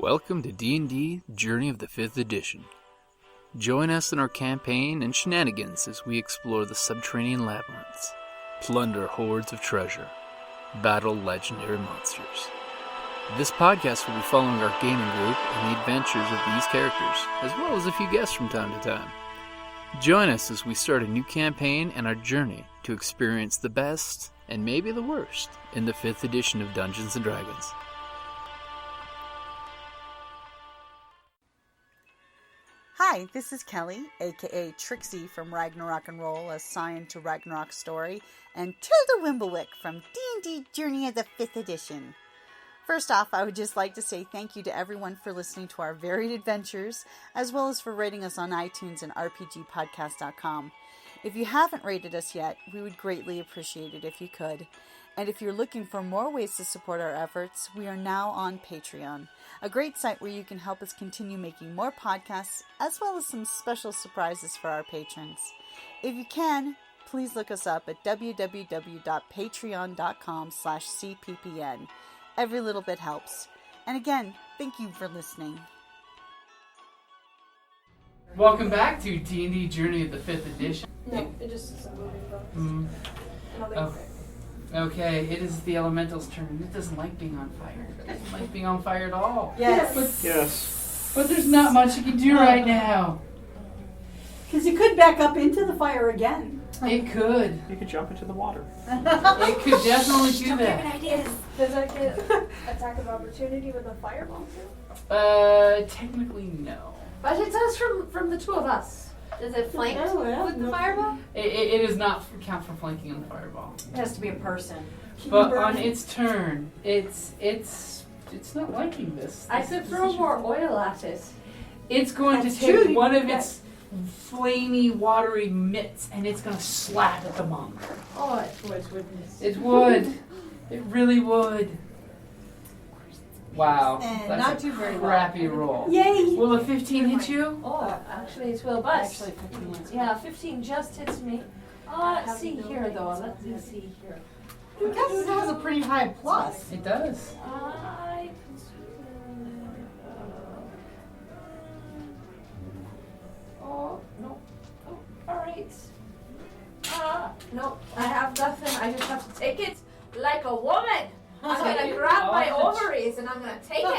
Welcome to D&D Journey of the 5th Edition. Join us in our campaign and shenanigans as we explore the subterranean labyrinths, plunder hordes of treasure, battle legendary monsters. This podcast will be following our gaming group and the adventures of these characters, as well as a few guests from time to time. Join us as we start a new campaign and our journey to experience the best, and maybe the worst, in the 5th edition of Dungeons & Dragons. Hi, this is Kellie, aka Trixie from Ragnarok and Roll, a Scion to Ragnarok story, and Tilda Wimblewick from D&D Journey of the 5th Edition. First off, I would just like to say thank you to everyone for listening to our varied adventures, as well as for rating us on iTunes and RPGpodcast.com. If you haven't rated us yet, we would greatly appreciate it if you could. And if you're looking for more ways to support our efforts, we are now on Patreon, a great site where you can help us continue making more podcasts, as well as some special surprises for our patrons. If you can, please look us up at www.patreon.com/cppn. Every little bit helps. And again, thank you for listening. Welcome back to D&D Journey of the 5th Edition. No, it just is a moving focus. Okay, it is the elemental's turn. It doesn't like being on fire. It doesn't like being on fire at all. Yes. But there's not much you can do right now. Because you could back up into the fire again. It could. You could jump into the water. It could definitely do that. Ideas. Does that get attack of opportunity with a fireball too? Technically no. But it does from the two of us. Does it flank with the fireball? It does not count for flanking on the fireball. It has to be a person. But on its turn, it's not liking this. I could throw more oil at it. It's going to take one of its flamey, watery mitts, and it's going to slap at the monk. Oh, it would, wouldn't it? It would. It really would. Wow. And That's not a too very crappy roll. Yay! Will a 15 hit you? Oh, actually it will, but... Actually, 15 minutes. Yeah, 15 just hits me. Let's see here, though. Let's see here. I guess it has a pretty high plus. It does. Oh, no. Oh, alright. No, I have nothing. I just have to take it like a woman. I'm going to grab my ovaries and I'm going to take it.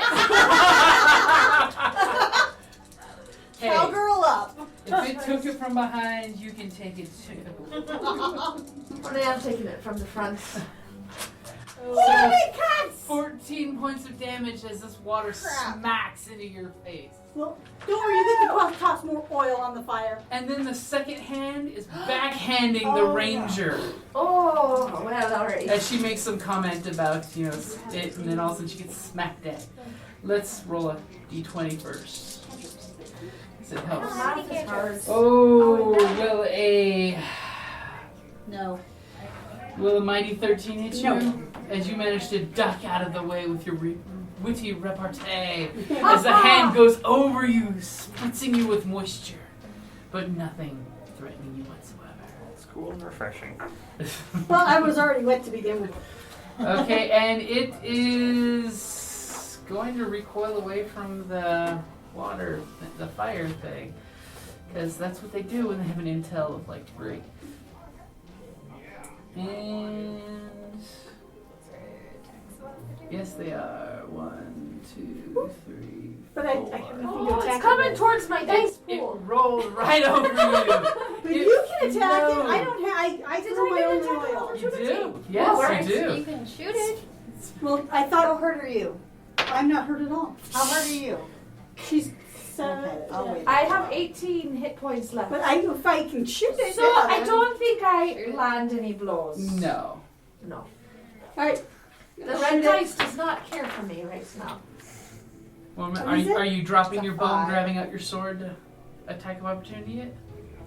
Hey, Cowgirl up. if it took it from behind, you can take it too. But I am taking it from the front. So 14 points of damage as this water smacks into your face. Well, don't worry, you get to toss more oil on the fire. And then the second hand is backhanding the ranger. Oh, well, alright. As she makes some comment about, it, and then all of a sudden she gets smacked dead. Let's roll a d20 first. Because it helps. Oh, will a mighty 13 hit you? No. As you manage to duck out of the way with your witty repartee, as the hand goes over you, spritzing you with moisture, but nothing threatening you whatsoever. It's cool and refreshing. Well, I was already wet to begin with. Okay, and it is going to recoil away from the water, the fire thing, because that's what they do when they have an intel of like 3. And yes, they are. 1, 2, 3. But I 4. have nothing to Oh, attack it's coming it. towards my dice It pool. rolled right over you. But you can attack it. No. I don't have. I throw my own oil. You do. Yes, you do. You can shoot it. Well, I thought. How hurt are you? I'm not hurt at all. How hurt are you? She's. Okay, I'll wait. I have 18 hit points left. But if I can shoot it. So I don't think I land any blows. No. No. Alright. The red dice does not care for me right now. Well, What is it? are you dropping your bow and 5. grabbing out your sword to attack of opportunity yet?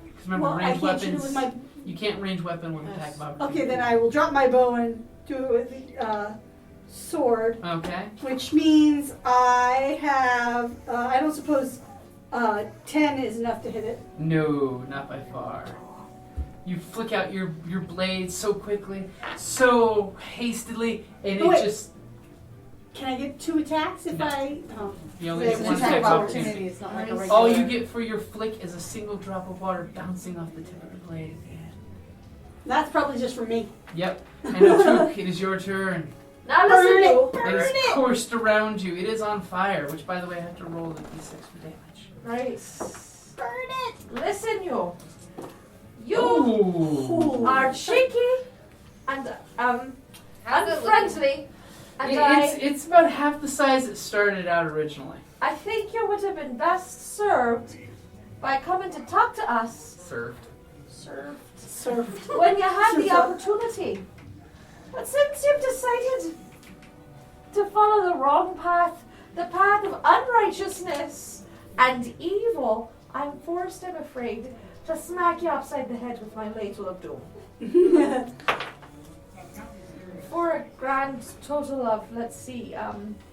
Because remember, Well, I ranged can't shoot it weapons. with my. You can't range weapon with attack of opportunity. Okay, then I will drop my bow and do it with the sword, Okay. which means I have. I don't suppose 10 is enough to hit it. No, not by far. You flick out your blade so quickly, so hastily, and it Wait. just Can I get 2 attacks if No. I? Oh. You only It's get an one attack attack of opportunity. opportunity. It's not like a regular. All you get for your flick is a single drop of water bouncing off the tip of the blade. That's probably just for me. Yep. And O'Tuck, it is your turn. Now listen, you. It is coursed around you. It is on fire, which, by the way, I have to roll the d6 for damage. Right. Burn it! Listen, you. You Ooh. are cheeky and unfriendly, and It's about half the size it started out originally. I think you would have been best served by coming to talk to us Served. when you had the opportunity. But since you've decided to follow the wrong path, the path of unrighteousness and evil, I'm forced, I'm afraid, to smack you upside the head with my ladle of doom. For a grand total of, let's see,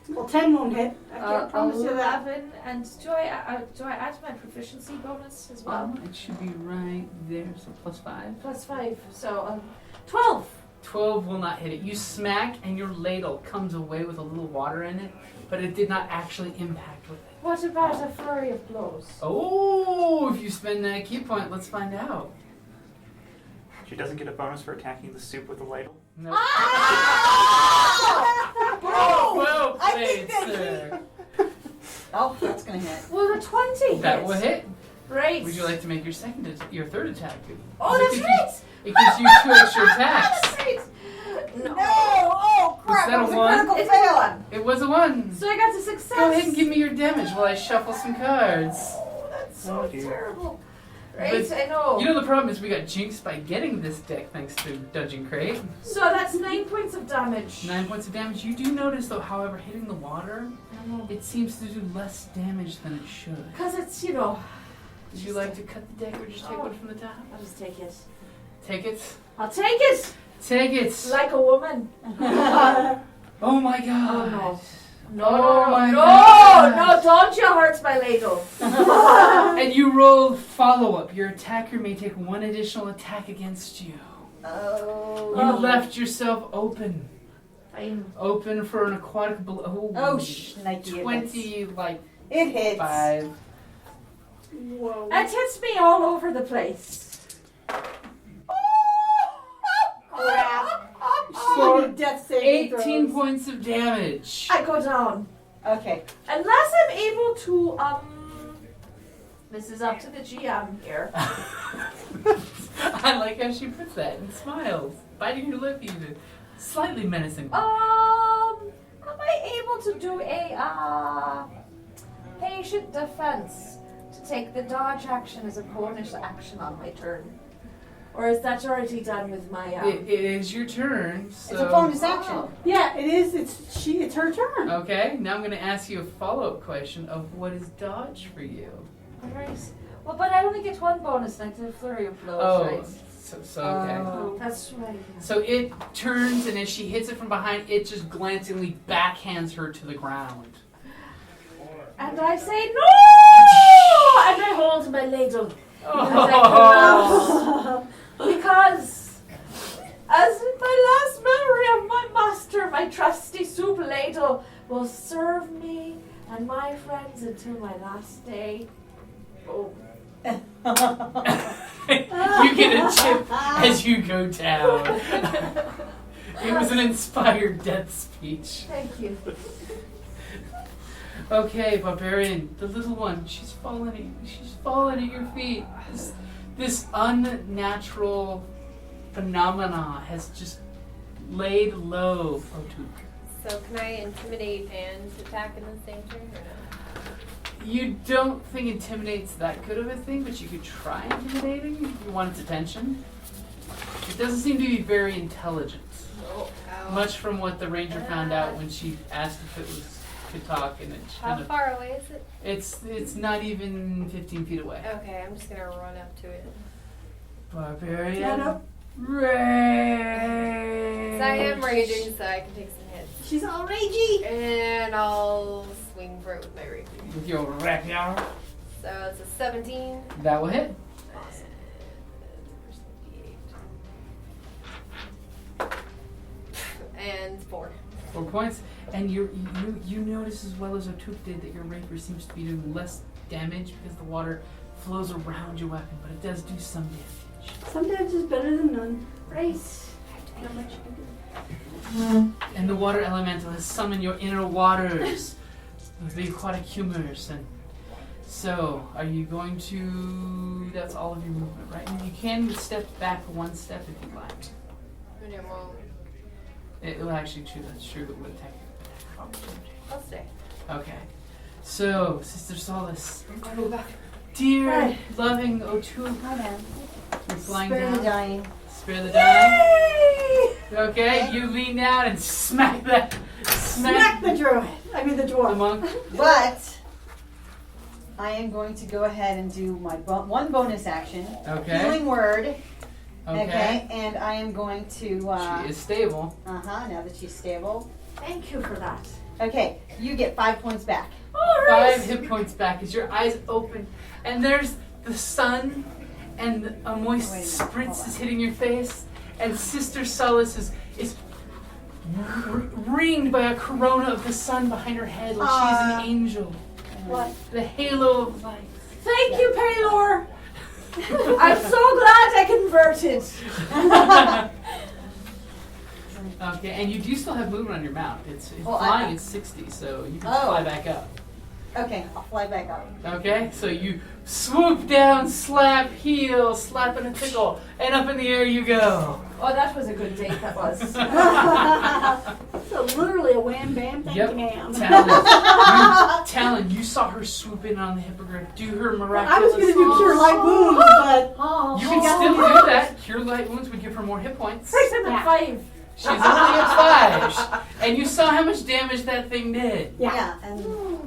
Well, 10 won't hit. I can't promise you that. 11, and do I add my proficiency bonus as well? It should be right there, so +5. Plus 5, so 12. 12 will not hit it. You smack, and your ladle comes away with a little water in it, but it did not actually impact with it. What about a flurry of blows? Oh, if you spend that key point, let's find out. She doesn't get a bonus for attacking the soup with a ladle. No. I Well think played, that sir. Oh, that's gonna hit. Will the 20 hit? That will hit. Right. Would you like to make your your third attack? Oh, that's right. It gives you 2 extra attacks. That's right. No! Oh, crap! that That a was a one? critical It's a fail! 1. It was a 1. So I got a success. Go ahead and give me your damage while I shuffle some cards. Oh, that's so Oh, dear. terrible. Right, But I know. You know the problem is we got jinxed by getting this deck thanks to Dungeon Crate. So that's 9 points of damage. 9 points of damage. You do notice though, however, hitting the water, it seems to do less damage than it should. Because it's, you know. Would you like to cut the deck or just take one from the top? I'll just take it. Take it. I'll take it! Take it. Like a woman. Oh my god. Oh no. No, Oh my no, God. no, don't you hurt my ladle. And you roll follow-up. Your attacker may take 1 additional attack against you. Oh. You left yourself open. Fine. Open for an aquatic blow. Oh, shnikey. 20, like, It hits. 5. Whoa. It hits me all over the place. Crap. For Death saving 18 throws. points of damage. I go down. Okay. Unless I'm able to, this is up to the GM here. I like how she puts that and smiles, biting her lip even. Slightly menacing. Am I able to do a, patient defense to take the dodge action as a bonus action on my turn? Or is that already done with my, It is your turn. So. It's a bonus action. Yeah, it is. It's her turn. Okay, now I'm going to ask you a follow-up question of what is dodge for you? Alright. Well, but I only get 1 bonus next to the flurry of blows, Oh, right? so okay. Oh. That's right. So it turns, and as she hits it from behind, it just glancingly backhands her to the ground. And I say, no! And I hold my ladle. Oh. Because, as my last memory of my master, my trusty soup ladle will serve me and my friends until my last day. Oh. You get a chip as you go down. It was an inspired death speech. Thank you. Okay, Barbarian, the little one, she's fallen at your feet. This unnatural phenomena has just laid low O'Tuck. So can I intimidate and attack in the same turn or no? You don't think intimidate's that good of a thing, but you could try intimidating if you want its attention. It doesn't seem to be very intelligent. Much from what the ranger found out when she asked if it could talk, and it How kind of. far away is it? It's not even 15 feet away. Okay, I'm just gonna run up to it. Barbarian. Stand up. Rage. 'Cause I am raging, so I can take some hits. She's all ragey. And I'll swing for it with my rapier. With your rapier. So it's a 17. That will hit. Awesome. And 4. 4 points. And you notice as well as O'Tuck did that your rapier seems to be doing less damage because the water flows around your weapon, but it does do some damage. Sometimes it's better than none. Right. Not much you And the water elemental has summoned your inner waters with the aquatic humors. And so, are you going to... That's all of your movement, right? And you can step back 1 step if you'd like. Yeah, well, It will actually true. That's true. That would attack you. I'll stay. Okay. So, Sister Solace. Dear, loving O'Tuck. Hi, man. You're flying Spare down. the dying. Spare the dying. Okay, you lean down and smack that. Smack the druid. I mean the the dwarf. monk. But I am going to go ahead and do my one bonus action. Okay. Healing word. Okay. And I am going to. She is stable. Now that she's stable. Thank you for that. Okay, you get 5 points back. All right. 5 hit points back as your eyes open, and there's the sun, and a moist Wait a minute, spritz hold on. is hitting your face, and Sister Solace is ringed by a corona of the sun behind her head like she's an angel. What? The halo of light. Thank you, Paylor. I'm so glad I converted. Okay, and you do still have movement on your mount. It's Well, flying at 60, so you can Oh. fly back up. Okay, I'll fly back up. Okay, so you swoop down, slap, heel, slap and a tickle, and up in the air you go. Oh, that was a good date. That was. So literally a wham bam thank Yep. you ma'am. Tallyn, you saw her swoop in on the hippogriff, do her miraculous. I was going to do cure light wounds, but Oh, You can still do that. Cure light wounds would give her more hit points. I'm at 5. She's only at 5. And you saw how much damage that thing did. yeah. And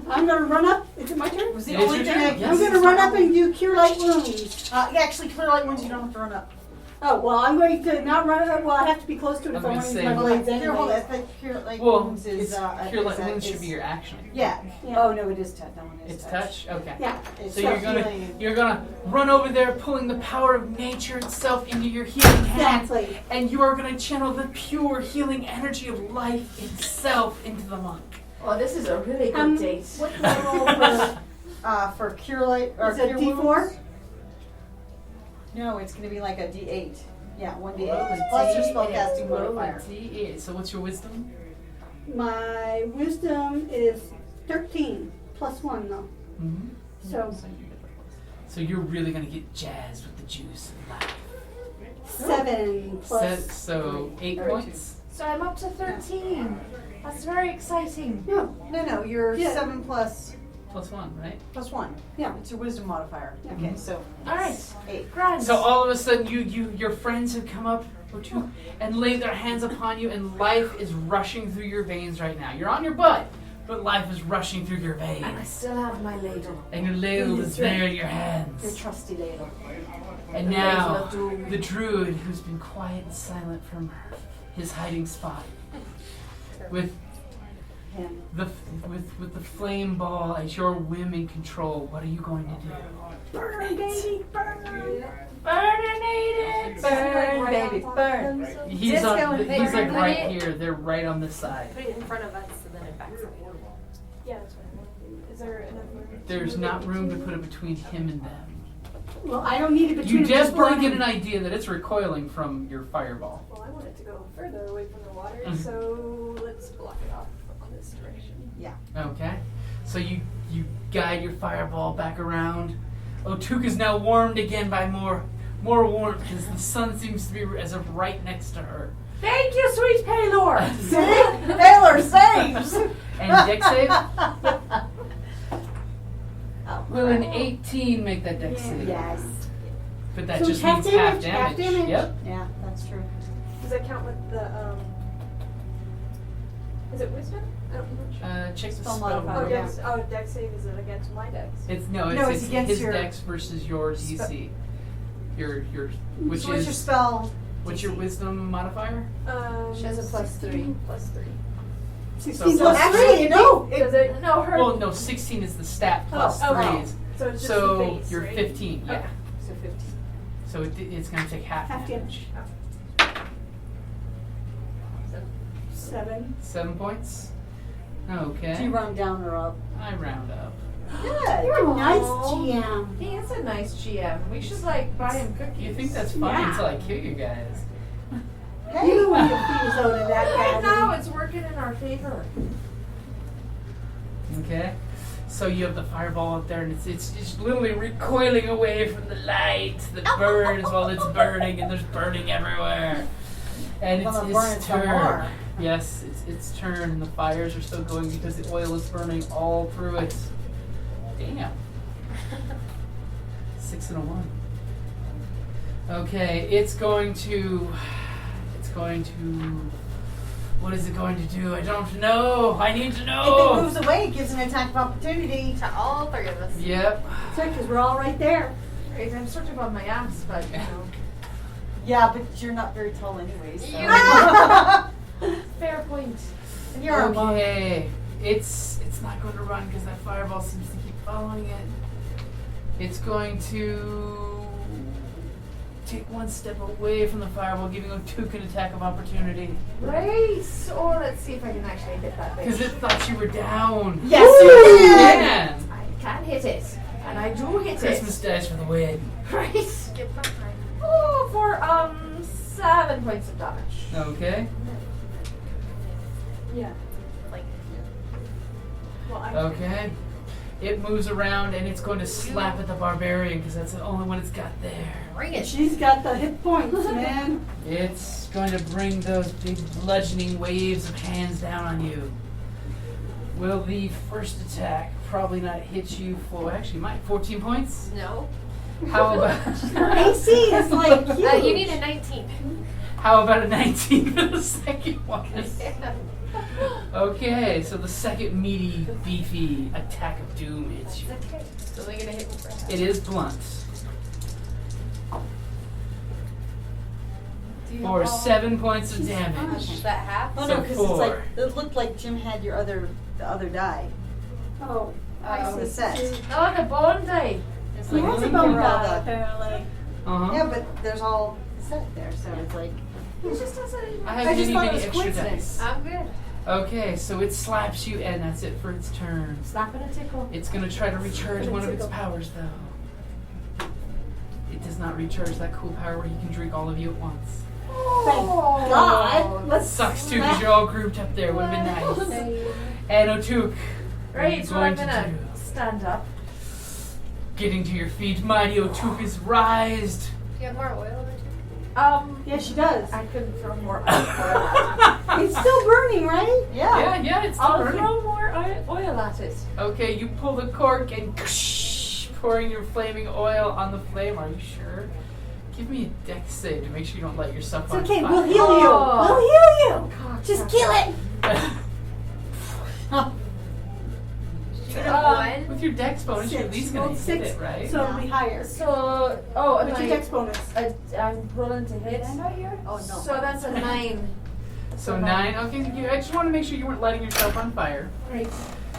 I'm going to run up. Is it my turn? was the It is only your thing I turn, can. I'm going to run up and do cure light wounds. Yeah, actually, clear light ones you don't have to run up. Oh, well, I'm going to not run up. Well, I have to be close to it I'm if I gonna want to use say- my blades Clear, hold anyway. it. The cure light Well, wounds is. cure light is, wounds should is- be your action. Yeah. Yeah. Oh no, it is touch. That one is It's touch? Okay. Yeah. It's So healing. you're gonna run over there, pulling the power of nature itself into your healing hands, Exactly. and you are gonna channel the pure healing energy of life itself into the monk. Oh, this is a really good date. What do I roll For cure light or Is it cure D4? wounds? No, it's going to be like a D8. Yeah, 1D8 plus your spellcasting modifier. D8. So what's your wisdom? My wisdom is 13 plus 1 though. Mm-hmm. So So you're really gonna get jazzed with the juice of life. 7 plus. So 8 Or points. So I'm up to 13. That's very exciting. No, you're Yeah. 7 plus Plus 1, right? 1. Yeah. It's your wisdom modifier. Yeah. Okay, so All right. 8. Grand. So all of a sudden, your friends have come up and laid their hands upon you, and life is rushing through your veins right now. You're on your butt, but life is rushing through your And I veins, still have my ladle. and your ladle is there in your Your hands. trusty ladle. And The ladle now, of doom. the druid who's been quiet and silent from his hiding spot, with Him. with the flame ball at your whim and control, what are you going to do? Burn, baby, burn. Burninated. Burn, baby, burn. He's Just on. go- He's like Put right it- here. They're right on this side. Put it in front of us so then it backs up. Yeah, that's fine. Is there enough room? There's not room to put it between him and them. Well, I don't need it between You them, just definitely burn get an them. idea that it's recoiling from your fireball. Well, I want it to go further away from the water, Mhm. so let's block it off on this direction. Okay, so you guide your fireball back around. O'Tuck is now warmed again by more warmth because the sun seems to be as of right next to her. Thank you, sweet Paylor. See? Taylor saves! And dex save? Oh, Will an 18 make that dex save? Yes. But that So just half means damage, half half damage. damage. Yep. Yeah, that's true. Does that count with the, is it wisdom? I don't know. Check the Spell spell. modifier. Oh, roll. dex, dex save, is it against my dex? It's No, it's against his your- dex versus your DC. Your which So what's your is spell? what's your wisdom modifier? She has a plus 16 plus 3. 16 So- plus Actually, 3. no! Does it? No, her. Well, no, 16 is the stat plus Oh, okay. 3s. So it's just So the base, you're right? 15. Yeah. Okay. So 15. So it's going to take half Half damage. damage. 7. 7 points. Do you Okay. run down or up? I round up. Good. You're a nice Aw. GM. He is a nice GM. We should like buy him cookies. You think that's funny Yeah. until I kill you guys. You want to be zone in that Right guy. now it's working in our favor. Okay. So you have the fireball up there, and it's just literally recoiling away from the light that burns while it's burning, and there's burning everywhere. And it's Wanna burn it its some turn. more. Yes, it's its turn, and the fires are still going because the oil is burning all through it. Damn. 6 and a 1. Okay, it's going to. What is it going to do? I don't know. I need to If it know. moves away, it gives an attack of opportunity. To all three of us. Yep. Because we're all right there. Right, I'm sort of on my ass, but you know. Yeah, but you're not very tall anyway, so. Fair point. And you're a monk. Okay. It's not going to run because that fireball seems to keep following it. It's going to take one step away from the fireball, giving O'Tuck an attack of opportunity. Right. Oh, let's see if I can actually hit that Because bitch. it thought you were down. Yes, you can! Man! I can hit it, and I do hit Christmas dice for the win. it. Right. Get fun time. Oh, for 7 points of damage. Okay. Yeah. Like, Well, I Okay. It moves around and it's going to slap at the barbarian because that's the only one it's got there. bring it. She's got the hit points, man. It's going to bring those big bludgeoning waves of hands down on you. Will the first attack probably not hit you for, actually might, 14 points? No. How about, Her AC is like huge. You need a 19. how about a 19 for the second one? Yeah. Okay, so the second meaty, beefy attack of doom hits you. Okay. It's only gonna hit me for half. It is blunt. Do you For have 7 points of damage. Is that half? Oh So no, because it's like, 4. it looked like Jim had the other die. Oh, On the set. Oh, the bone die. It's He like, has a you bone can roll die, the- apparently. Uh-huh. Yeah, but there's all set there, so it's like. He just doesn't. I have I just many, thought it many was extra coincidence. dice. I'm good. Okay, so it slaps you, and that's it for its turn. Slap and a tickle. It's gonna try to recharge one of its powers, though. It does not recharge that cool power where he can drink all of you at once. Thank God. Let's Sucks too, because you're all grouped up there. Would have been nice. And O'Tuck, Right, so I'm going to gonna do? stand up. Getting to your feet, mighty O'Tuck is rised. Do you have more oil in it? Yeah, she does. I couldn't throw more oil at it. It's still burning, right? Yeah. Yeah, it's still I'll burning. throw more oil at it. Okay, you pull the cork and pouring your flaming oil on the flame. Are you sure? Give me a dex save to make sure you don't light yourself It's on okay, fire. we'll heal you. Oh. We'll heal you. Just kill it. Shoot a one. With your dex bonus, you're at 6. least gonna Rolled hit 6, it, right? so it'll be higher. So, What's am your dex bonus? I'm rolling to hit. Oh no. So that's a 9. So 9. Okay, I just want to make sure you weren't lighting yourself on fire. Right.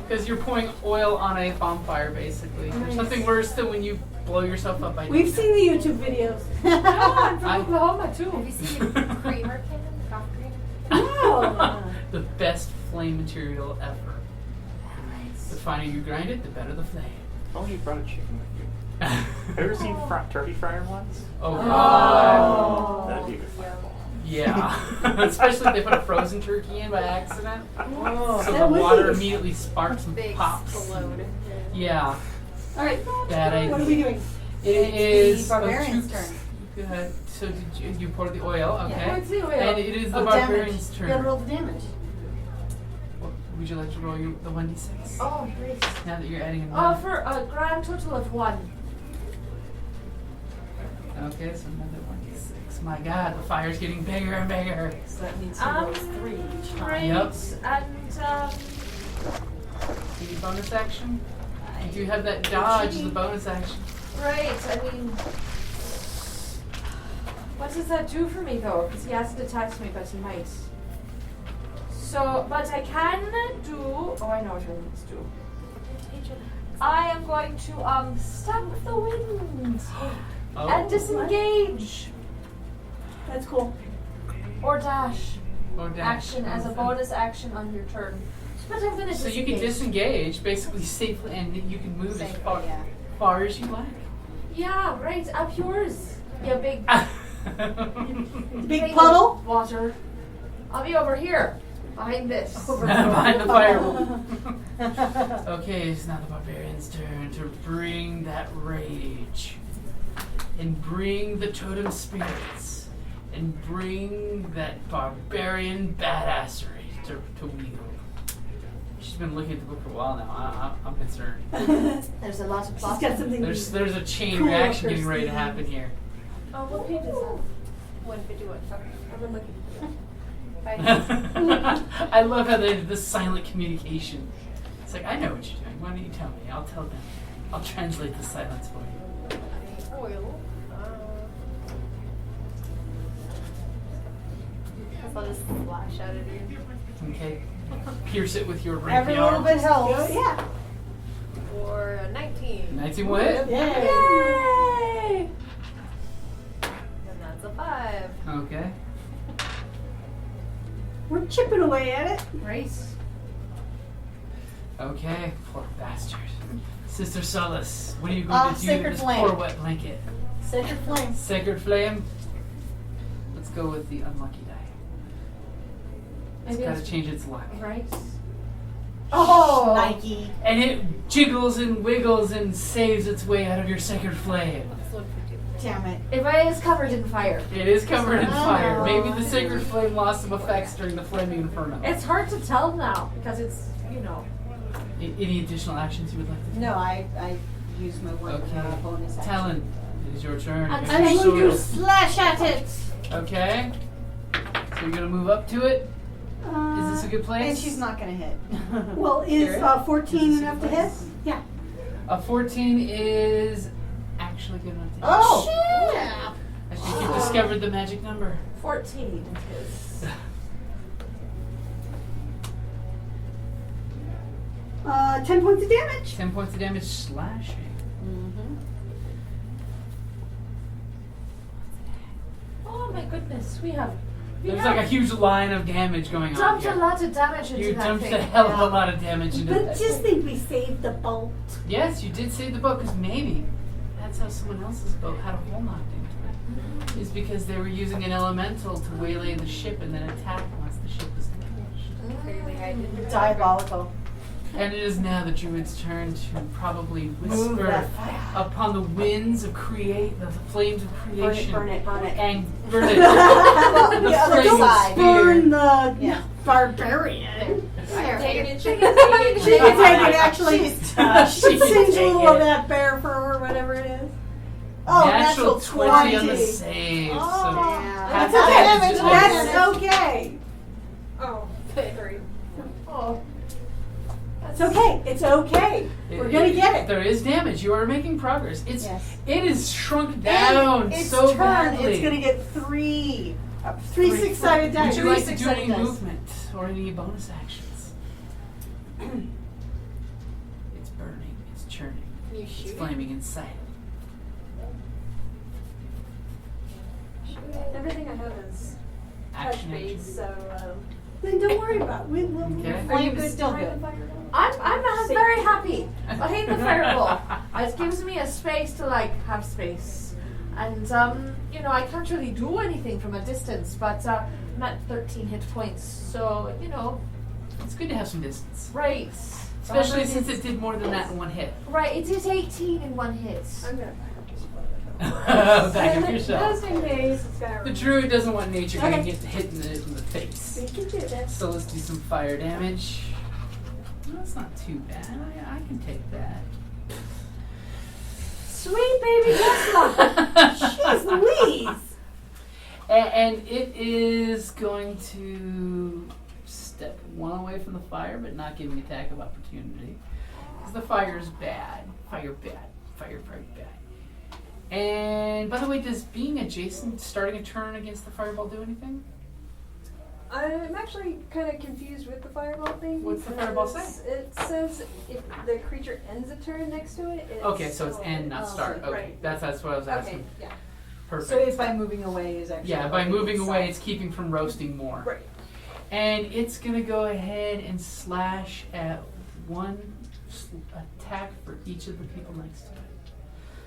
Because you're pouring oil on a bonfire, basically. There's Nice. nothing worse than when you blow yourself up by We've doing seen the YouTube videos. No, I'm from I- Oklahoma too. Have you seen creamer can? Coffee creamer? No. that. The best flame material ever. The finer you grind it, the better the flame. Oh, you brought a chicken with you. Have you ever seen turkey fryer ones? Oh, God. That'd be a good fireball. Yeah. Especially if they put a frozen turkey in by accident. Oh, So that the would water be- immediately sparks and Big pops. explode. Yeah. All right. Bad idea. What are we doing? It is the barbarian's O'Tuck's- turn. Good. So did you pour the oil? Okay. What's the oil? And it is the Oh, barbarian's damage. turn. You gotta roll the damage. What, would you like to roll the 1d6? Oh, great. Now that you're adding Oh, another. for a grand total of 1. Okay, so another 1d6. My God, the fire's getting bigger and bigger. So that means he rolls 3 each time. Right. Yep. And, Any bonus action? You do have that dodge as a bonus action. right, I mean, what does that do for me though? Because he hasn't attacked me, but he might. So, but I can do, oh, I know what I need to do. I am going to, stamp the wind Oh. and disengage That's cool. or dash. action as a bonus action on your turn. But I'm gonna So you can disengage basically safely, and you can move as far as you like. Yeah, right. Up yours. You big Big thing puddle? of water. I'll be over here, behind this. Behind the fireball. Okay, it's now the barbarian's turn to bring that rage. And bring the totem spirits. And bring that barbarian badassery to wield. She's been looking at the book for a while now. I'm concerned. There's a lot of She's plot. got something. There's a chain Cool reaction up her getting ready to sleeve. happen here. Oh, what page is that? 151. Okay, I've been looking. I love how they did this silent communication. It's like, I know what you're doing. Why don't you tell me? I'll tell them. I'll translate the silence for you. Oil. I'll just splash out of you. Okay. Pierce it with your Every rapier. little bit helps. Yeah. For a 19. 19 will hit. Yay! And that's a 5. Okay. We're chipping away at it. Right. Okay. Poor bastard. Sister Solace, what are you going to do to Sacred this Flame. poor wet blanket? Sacred flame. Sacred Flame. Let's go with the unlucky die. It's Maybe got to it's change its luck. right. Oh, Nike. And it jiggles and wiggles and saves its way out of your sacred flame. That's 152. Damn it. If it is covered in fire. It is covered in Oh. fire. Maybe the sacred flame lost some effects during the flaming inferno. It's hard to tell now because it's, Any additional actions you would like to do? No, I used my one Okay. bonus action. Talon, it is your turn. I'm You're gonna going to sword. slash at it. Okay. So you're gonna move up to it. Is this a good place? And she's not going to hit. Well, is 14 Is this enough a to good hit? place? Yeah. A 14 is actually good enough to hit. Oh! Yeah. I think you've discovered the magic number. 14 it is. 10 points of damage. 10 points of damage slashing. Mm-hmm. Oh my goodness, we have There's like a huge line of damage going on dumped here. a lot of damage into You that dumped thing. a hell of a lot of damage into But that. just think we saved the bolt. Yes, you did save the boat because maybe that's how someone else's boat had a hole knocked into it. Is because they were using an elemental to waylay the ship and then attack once the ship was damaged. Clearly, I didn't. Diabolical. And it is now the druid's turn to probably Move whisper that fire. upon the winds of the flames of creation. Burn it. And burn it. Well, The the other flaming side. spear. Burn the Yeah. barbarian. Take it. She can take it, actually. She's tough. She Singe can a take little of it. that bear fur or whatever it is. Oh, natural 20 on the 20. save. Oh. So Yeah. That's half okay. damage is That's lost. okay. Oh, 3. Oh. It's okay. It's okay. We're gonna get it. There is damage. You are making progress. Yes. It is shrunk down It's so turn. badly. It's gonna get three. Three six-sided Would dice. you Three like to do six-sided any dice. movement or any bonus actions? It's burning. It's churning. Can you It's shoot it? flaming inside. Everything I have is touch Action. base, so Then don't worry about it. We'll Okay. Flame is still good. I'm very happy. Behind the fireball. It gives me a space to have space. And I can't really do anything from a distance, but I'm at 13 hit points, so It's good to have some distance. right. Especially since it did more than that in one hit. Right, it is 18 in one hit. I'm gonna back up just a little bit. Back up yourself. Just in case it's gonna. The druid doesn't want nature Okay. getting hit in the face. We can do this. So let's do some fire damage. Well, that's not too bad. I can take that. Sweet baby Tesla! Jeez Louise. And it is going to step one away from the fire, but not giving attack of opportunity. Because the fire is bad. Fire bad. Fire very bad. And by the way, does being adjacent, starting a turn against the fireball do anything? I'm actually kind of confused with the fireball thing. What's the fireball say? because It says if the creature ends a turn next to it. Okay, so it's end, not start. Okay, Right. that's what I was asking. Okay, yeah. Perfect. So it's by moving away is actually. Yeah, by what it moving is. away, it's keeping from roasting more. Right. And it's going to go ahead and slash at one attack for each of the people next to it.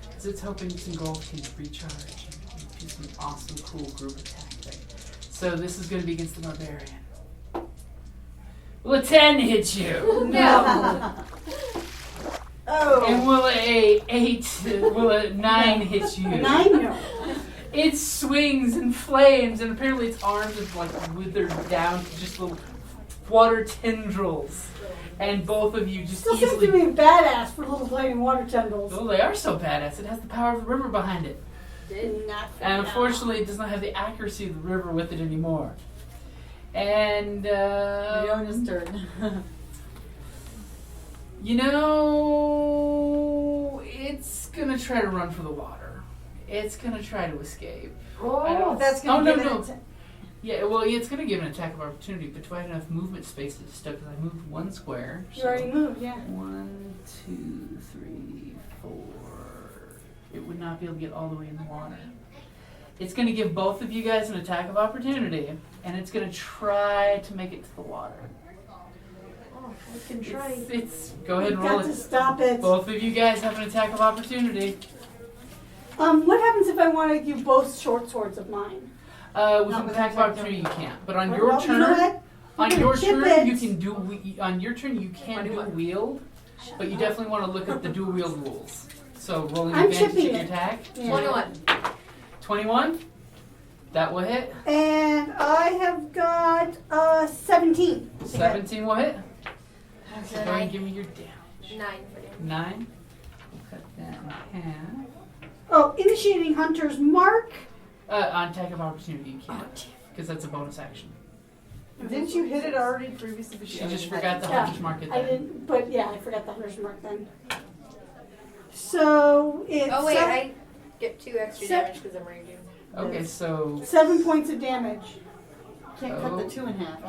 Because it's hoping its engulf can recharge and do some awesome, cool group attack thing. So this is going to be against the barbarian. Will a 10 hit you? No. Oh. And will a 9 hit you? 9? No. It swings and flames, and apparently its arms are like withered down to just little water tendrils. And both of you just Still seems easily... to be badass for little flaming water tendrils. Oh, they are so badass. It has the power of the river behind it. And unfortunately, it does not have the accuracy of the river with it anymore. And, Reona's turn. you know, it's gonna try to run for the water. It's gonna try to escape. Oh, That's gonna give it no. a Yeah, well, it's gonna give an attack of opportunity, but do I have enough movement space to stuff? Because I moved one square. You already moved, yeah. 1, 2, 3, 4. It would not be able to get all the way in the water. It's gonna give both of you guys an attack of opportunity, and it's gonna try to make it to the water. Oh, we can try. It's go ahead and roll Got to it. stop it. Both of you guys have an attack of opportunity. What happens if I want to do both short swords of mine? With Not an with attack of attack opportunity, you can't. But on Well, your you turn, know what? on We're your gonna chip turn, it. you can do. On your turn, you can dual wield, but you definitely want to look at the dual wield rules. So rolling I'm advantage chipping to your it. attack. Yeah. 21. 21. That will hit. And I have got 17. 17 will hit. So Go ahead and give me your damage. 9 for damage. 9. We'll cut that in half. Oh, initiating Hunter's Mark. On attack of opportunity, you can't. Because that's a bonus action. Didn't you hit it already previously? She just forgot the Yeah, hunter's mark at I that. didn't, but yeah, I forgot the Hunter's Mark then. So it's Oh, wait, I get 2 extra Se- damage because I'm raging. Okay, so 7 points of damage. Can't cut the 2 in half.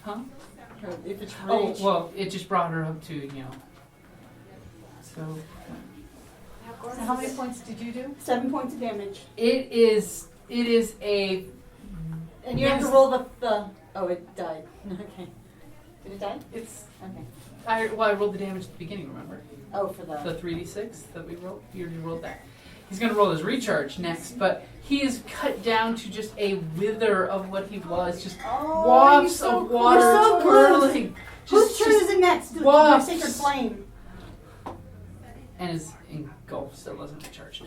Huh? If it's Oh, rage. well, it just brought her up to, you know. So, So how many points did you do? 7 points of damage. it is a, And you have to roll the. Oh, it died. Okay. Did it die? it's, Okay. I rolled the damage at the beginning, remember? Oh, for the. The 3d6 that we rolled? You already rolled that. He's going to roll his recharge next, but he is cut down to just a wither of what he was, just Oh, wafts so of cool. water You're so twirling. Whose turn Just- is it next? The wafts. Sacred Flame. And his engulf still doesn't recharge.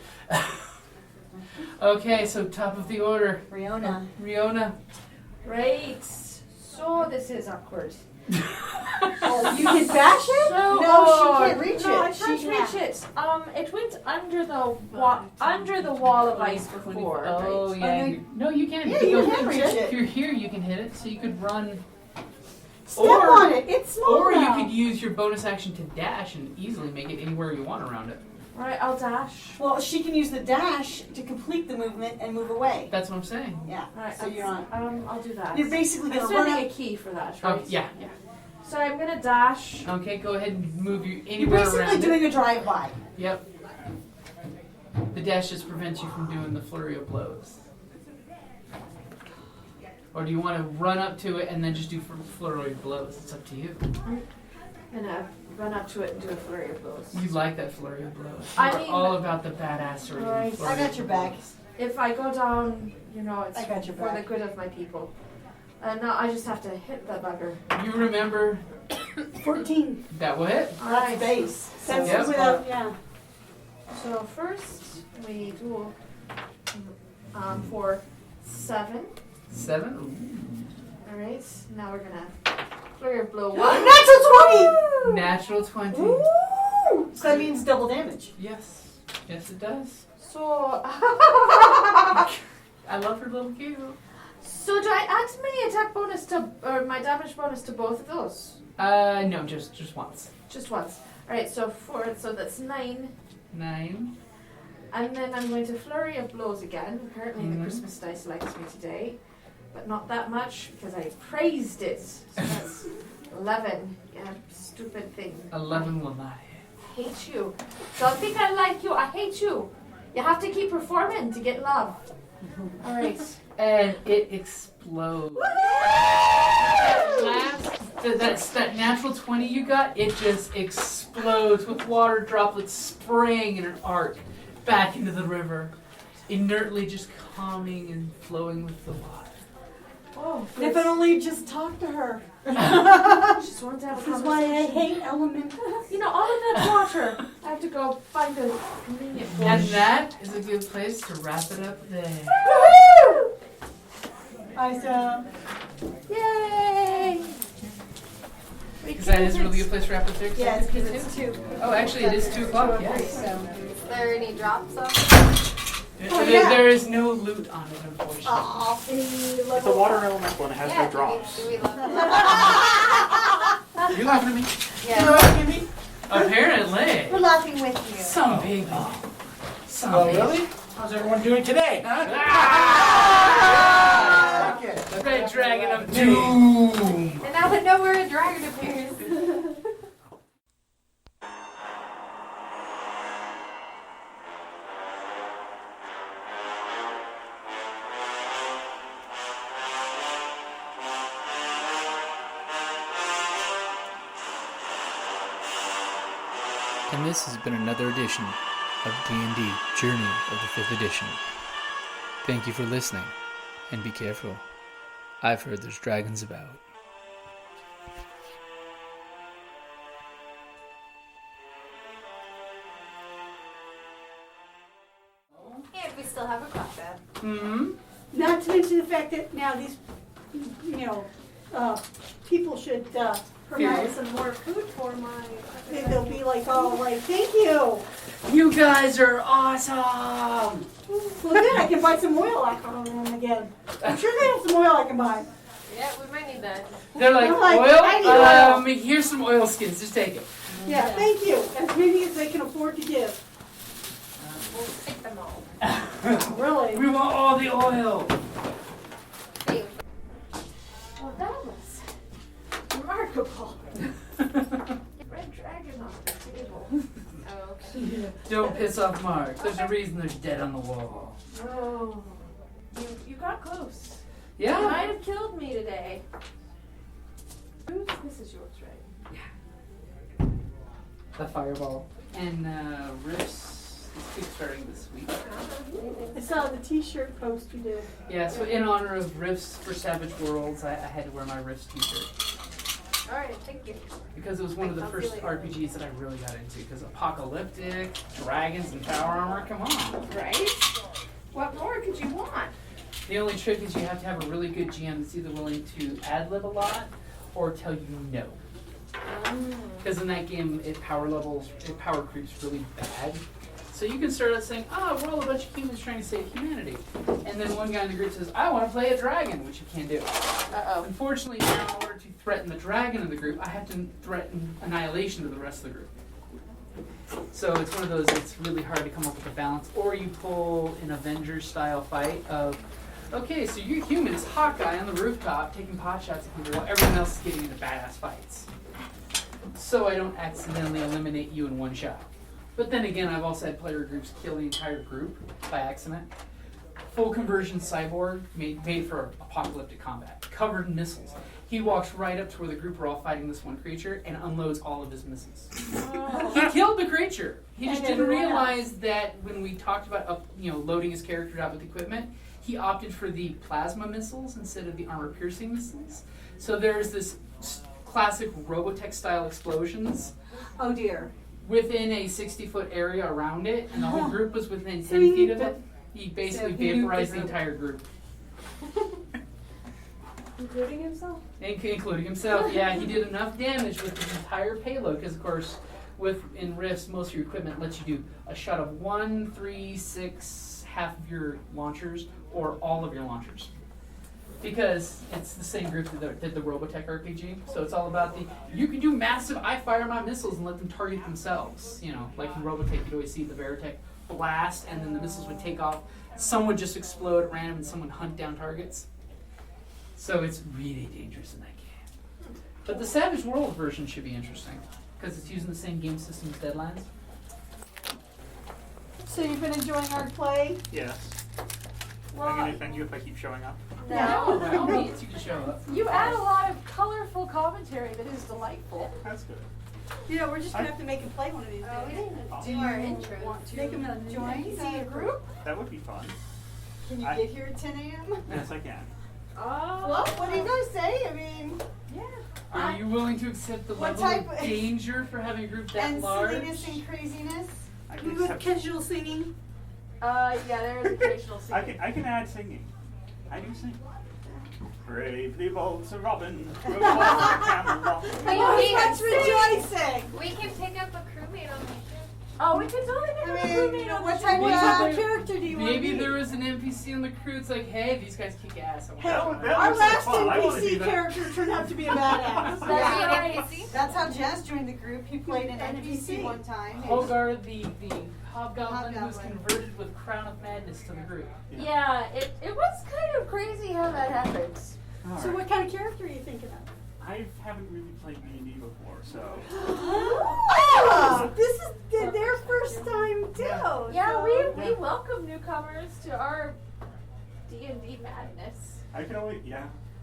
Okay, so top of the order. Reona. Riona. Right. So this is awkward. Oh, you can bash it? So, No, she can't reach no, it. I can't She- reach it. It went under the wall of ice before. Oh, right? yeah. no, No, you can. Yeah, you If can reach If it. you're here, you can hit it, so you could run. Step on it. It's small Or you now. could use your bonus action to dash and easily make it anywhere you want around it. Right, I'll dash. Well, she can use the dash to complete the movement and move away. That's what I'm saying. Yeah. Right, So you're on. I'll do that. You're basically I'm gonna still run need a up. key for that, Oh, right? yeah. So I'm gonna dash. Okay, go ahead and move you You're anywhere basically around it. doing a drive-by. Yep. The dash just prevents you from doing the flurry of blows. Or do you want to run up to it and then just do flurry of blows? It's up to you. I'm gonna run up to it and do a flurry of blows. You like that flurry of blows. I You're mean- all about the badassery. and Right. flurry I got of your back. blows. If I go down, you know, it's I got your for back. the good of my people. Now I just have to hit the bugger. You remember 14. that will hit. That's Alright. base. That's Yep. without, yeah. So first we do for 7. 7. Alright, now we're gonna flurry of blow 1. Natural Natural 20. 20! Ooh! So that means double damage. Yes. Yes, it does. So I love her little giggle. So do I add my attack bonus to or my damage bonus to both of those? No, just once. Just once. Alright, so that's 9. 9. And then I'm going to flurry of blows again. Apparently Mhm. the Christmas dice likes me today. But not that much because I praised it. So that's 11. Yeah, stupid thing. 11 will not hit. Hate you. Don't think I like you. I hate you. You have to keep performing to get love. All right, and it explodes. That natural 20 you got, it just explodes with water droplets spraying in an arc back into the river, inertly just calming and flowing with the water. Oh, If it only just talked to her. just wanted to have a This is why I conversation. hate elementals. You know, all of that's water. I have to go find a convenient And bush. that is a good place to wrap it up there. Awesome. Yay! Because that is a really good place to wrap it there. Yes, because it's 2. Oh, actually, it is 2 o'clock, yes. Is there any drops on There is no loot on it, unfortunately. It's a water elemental and it has no drops. Do we love that? You laughing at me? Yeah. Apparently. We're laughing with you. Some baby. Some Oh, baby. really? How's everyone doing today? Huh? Okay. The red dragon of doom. And now that know where a dragon appears. And this has been another edition of D&D Journey of the 5th edition. Thank you for listening, and be careful. I've heard there's dragons about. And we still have a crop ad. Not to mention the fact that now these, people should provide some more food for my. They'll be like all like, thank you. You guys are awesome! Well, good. I can buy some oil from them again. I'm sure they have some oil I can buy. Yeah, we might need that. They're like, I'm like, I need oil? Here's some oil skins, just take it. Yeah, thank you. As many as they can afford to give. We'll take them all. Really. We want all the oil! Hey, Well, that was remarkable. Red dragon on the table. oh, okay. Don't piss off Mark. There's a reason there's dead on the wall. Oh, you got close. You Yeah? might have killed me today. Oops, this is yours, right? The fireball. And Riffs is kickstarting this week. I saw the T-shirt post you did. Yeah, so in honor of Riffs for Savage Worlds, I had to wear my Riffs t-shirt. Alright, thank you. Because it was one of the first RPGs that I really got into. Because apocalyptic, dragons, and power armor, come on. Right? What more could you want? The only trick is you have to have a really good GM that's either willing to ad-lib a lot or tell you no. Because in that game, it power creeps really bad. So you can start out saying, we're all a bunch of humans trying to save humanity. And then one guy in the group says, I want to play a dragon, which you can't do. Uh-oh. Unfortunately, now in order to threaten the dragon in the group, I have to threaten annihilation to the rest of the group. So it's one of those, it's really hard to come up with a balance. Or you pull an Avengers-style fight of, okay, so you're human, it's Hawkeye on the rooftop taking pot shots at people while everyone else is getting into badass fights. So I don't accidentally eliminate you in one shot. But then again, I've also had player groups kill the entire group by accident. Full conversion cyborg made for apocalyptic combat, covered in missiles. He walks right up to where the group are all fighting this one creature and unloads all of his missiles. He killed the creature. He just didn't realize that when we talked about loading his character out with equipment, he opted for the plasma missiles instead of the armor-piercing missiles. So there's this classic Robotech-style explosions. Oh dear. Within a 60-foot area around it, and the whole group was within 10 feet of it. He basically vaporized the entire group. Including himself? Including himself, yeah. He did enough damage with his entire payload, because of course, in Rifts, most of your equipment lets you do a shot of 1, 3, 6, half of your launchers, or all of your launchers. Because it's the same group that did the Robotech RPG, so it's all about you can do massive, I fire my missiles and let them target themselves. Like in Robotech, you'd always see the Veritech blast, and then the missiles would take off. Some would just explode at random, and some would hunt down targets. So it's really dangerous in that game. But the Savage World version should be interesting, because it's using the same game system as Deadlands. So you've been enjoying our play? Yes. Am I going to offend you if I keep showing up? No, No. by all means, you can show up. You add a lot of colorful commentary that is delightful. That's good. Yeah, we're just gonna have to make him play one of these Oh, we days. didn't Do do our you intro. want to Make him join the group. That would be fun. Can you I- get here at 10 a.m.? Yes, I can. Well, what do you guys say? I mean, Are you willing to accept the What level type of of- danger for having a group that and large? silliness and craziness. I We can, with accept, casual singing. Yeah, there is occasional singing. I can add singing. I do sing. Bravely bolts a robin, through the Camelot. That's rejoicing. We can pick up a crewmate on the ship. Oh, we can totally pick I up a mean, crewmate on what the type ship. of character do you want to Maybe be? there was an NPC on the crew. It's like, hey, these guys kick ass. I want Hell, That our looks like last fun. I wanna do NPC that. character turned out to be a badass. That's Yeah. right. That's how Jess joined the group. He played an NPC NPC. one time. Hogarth, the hobgoblin who was Hobgoblin. converted with Crown of Madness to the group. Yeah, it was kind of crazy how that happened. All So right. what kind of character are you thinking of? I haven't really played D&D before, so Oh, this is their first time too. Yeah, so- we welcome newcomers to our D&D madness. I can only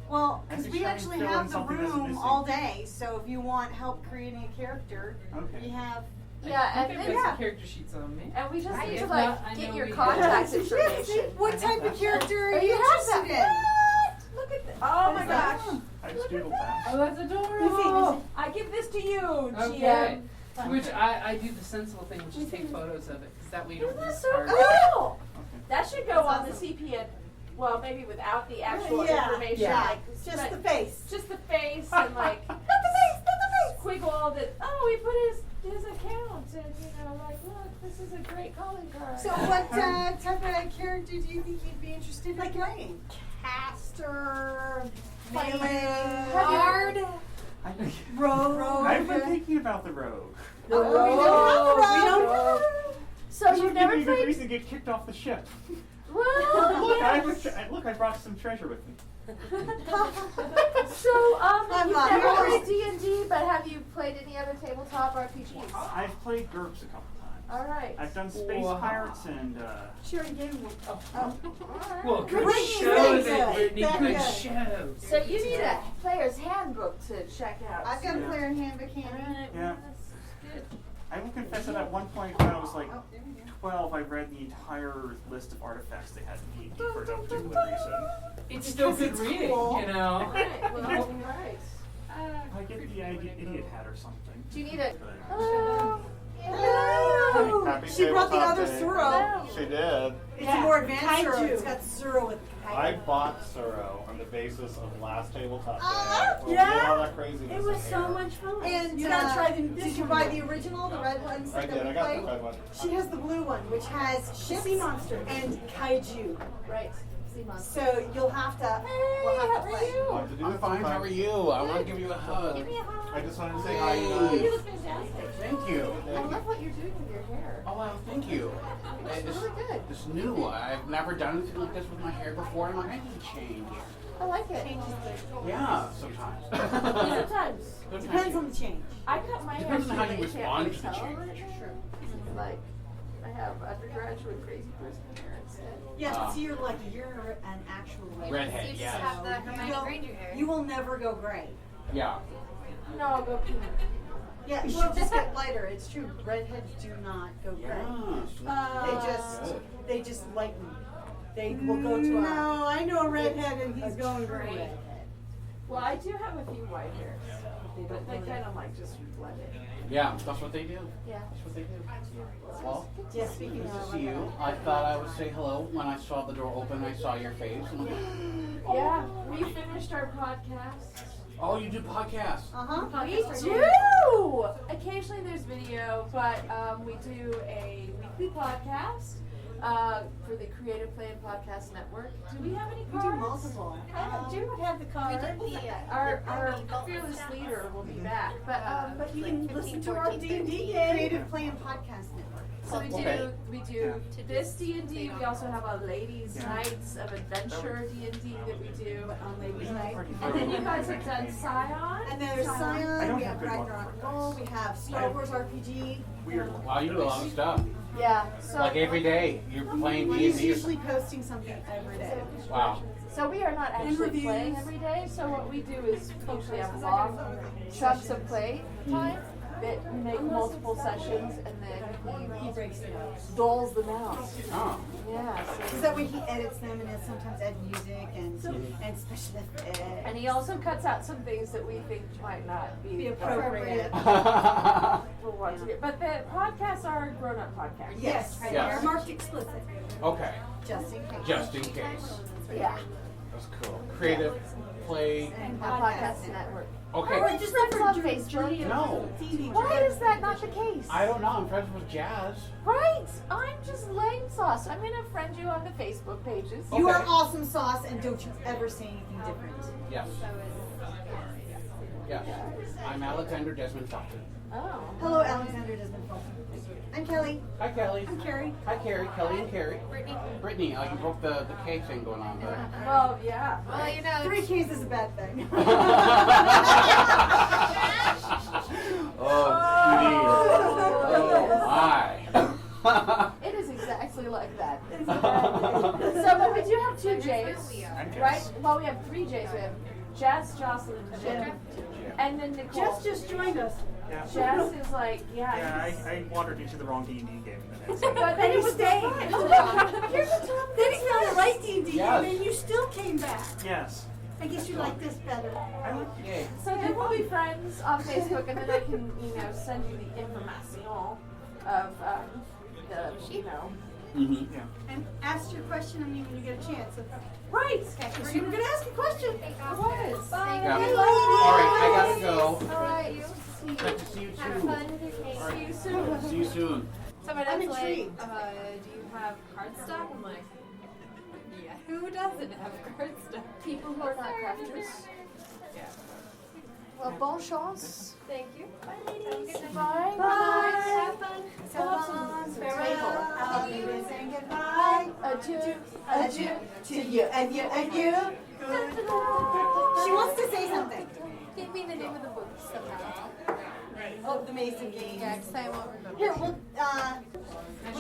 Well, I because could we try and actually fill in have the something that's room missing. all day, so if you want help creating a character, Okay. we have. Yeah, I and think then, I've got some character sheets on me. and we just Right. need to If like not, I get know your we contact have- information. What type of character are you You have interested that? in? What? Look at this. Oh my gosh. I just doodled that. Oh, that's adorable. I give this to you, Okay. GM. To which I do the sensible thing, which is take photos of it, because that way you don't Isn't that lose so art. cool? Okay. That should go on the CP and, well, maybe without the actual Yeah, information. yeah. Like, Just but the face. just the face and like, not the face, not the face. Squiggle that, oh, he put his account and, like, look, this is a great calling card. So, what type of character do you think you'd be interested in playing? Caster, Melee. bard, rogue. I've been thinking about the rogue. We don't have So This you would never give me a good played? reason to get kicked off the ship. Well, Look, I brought some treasure with me. so I'm you've not never yours. played D&D, but have you played any other tabletop RPGs? I've played GURPS a couple times. All right. I've done Space Wow. Pirates and She already gave me one. Well, good Brittany, show, very Brittany. good. Good Very show. So you need a player's handbook to check out. I've got a Yeah. player handbook handy. Alright, Yeah. that's good. I will confess that at one point when I was like Oh, there we go. 12, I read the entire list of artifacts they had in D&D for no particular reason. It's still good reading, cool. you know. Alright, well, alright. I get the idiot hat or something. Do you need a... But- Hello. Hello. Happy She brought the tabletop other day. Suro. She did. It's a more advanced Suro. Kaiju. It's got Suro with I bought Suro on the basis of last tabletop day. When we Yeah? did all that craziness It was in so here. much fun. And you gotta try the. did you buy the original, the red ones I that did. we I got played? the red one. She has the blue one, which has ships Sea monster. and kaiju. Right. Sea monster. So you'll have to. We'll have to how are play. you? I'll have to do I'm this fine. sometime. How are you? I want to give you a hug. Give me a hug. I just wanted to say hi, you You guys. look fantastic. Thank you. I love what you're doing with your hair. Oh, well, thank you. It's really good. It's new. I've never done anything like this with my hair before, and I need to change. I like it. Yeah, sometimes. Sometimes. Depends on the change. I cut my hair Depends on how short, you but can't respond really to the tell change. over it. Like, I have undergraduate crazy person hair instead. Yeah, but see, you're an actual red. Redhead, You just yeah. have the You Hermione don't- Granger hair. You will never go gray. Yeah. No, I'll go pink. Yeah, you should just get lighter. It's true. Redheads do not go gray. Yes. They just lighten. They will go to a. No, I know a redhead and he's going gray. Well, I do have a few white hairs, but they kind of like just blend in. Yeah, that's what they do. Yeah. That's what they do. Well, Yeah, speaking good to of. see you. I thought I would say hello when I saw the door open. I saw your face. I'm like, Yeah, we finished our podcast. oh, you do podcasts. Uh-huh. We do! Occasionally there's video, but we do a weekly podcast for the Creative Play and Podcast Network. Do we have any We cards? do multiple. I do have the card. Our fearless leader will be back, But you can listen to our 14, D&D 13. game. Creative Play and Podcast Network. so we do this D&D. We also have a Ladies' Yeah. Nights of Adventure D&D that we do On Ladies' Night. and then you guys have done Scion. And then there's I Scion, don't we have have good luck Ragnarok with Roll, we have Star Wars RPG. Weird. Wow, you do a lot of stuff. Yeah. So Like every day, you're playing He's D&D. usually posting something every day. Wow. So we are not actually reviews. playing every day. So what we do is usually have long chunks of play time that we make multiple sessions, and then he doles them out. Oh. Yeah. Is that way he edits them and then sometimes add music and special effects. And he also cuts out some things that we think might not be appropriate. for what to do. But the podcasts are grown-up podcasts. Yes, Yes. they're marked explicit. Okay. Just in case. Just in case. Yeah. That's cool. Creative play. And podcast network. Okay. We're just friends on Facebook. No. Why is that not the case? I don't know. I'm friends with Jazz. Right. I'm just lame sauce. I'm gonna friend you on the Facebook pages. You are Okay. awesome sauce, and don't you ever say anything different. Yes. Yes. I'm Alexander Desmond Felton. Oh. Hello, Alexander Desmond Fulton. I'm Kelly. Hi, Kelly. I'm Kerrie. Hi, Kerrie. Kelly and Kerrie. Brittany, you broke the K thing going on there. Well, yeah. Well, you know, 3 Ks is a bad thing. Oh, my. It is exactly like that. So, but we do have 2 J's, right? Well, we have 3 J's. We have Jess, Jocelyn, and Jen. And then Nicole. Jess just joined us. Yeah. Jess is like, Yeah, he's- I wandered into the wrong D&D game. But then he was staying. Here's the top. Then he found the right D&D Yes. game, and you still came back. Yes. I guess you like this better. I like Yay. So then we'll be friends on Facebook, and then I can, send you the information of the, Mm-hmm. Yeah. And ask your question, and when you get a chance. Right. So you were going to ask a question. It was. Bye. Yeah. Hey, All right, I gotta go. All right. Good to see you Have too. fun with your cake. See you soon. See you soon. Someone I'm else like, intrigued. do you have cardstock? I'm like, yeah, who doesn't have cardstock? People who are not crafters. Yeah. Well, bon chance. Thank you. Bye, ladies. Have a good night. Bye. Bye. Have fun. Farewell. I'll be saying goodbye. Adieu. Adieu to you and you and you. She wants to say something. Give me the name of the book somehow. Oh, the Mason game. Yeah, because I won't remember. Here, well,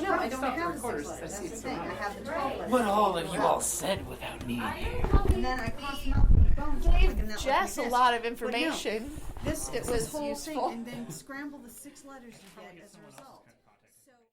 no, I don't have the 6 letters. That's the thing. I have the 12 letters. What all have you all said without me here? And then I crossed them out with the bones. Gave Jess a lot of information. This It this was whole useful. thing, and then scramble the 6 letters you get as a result.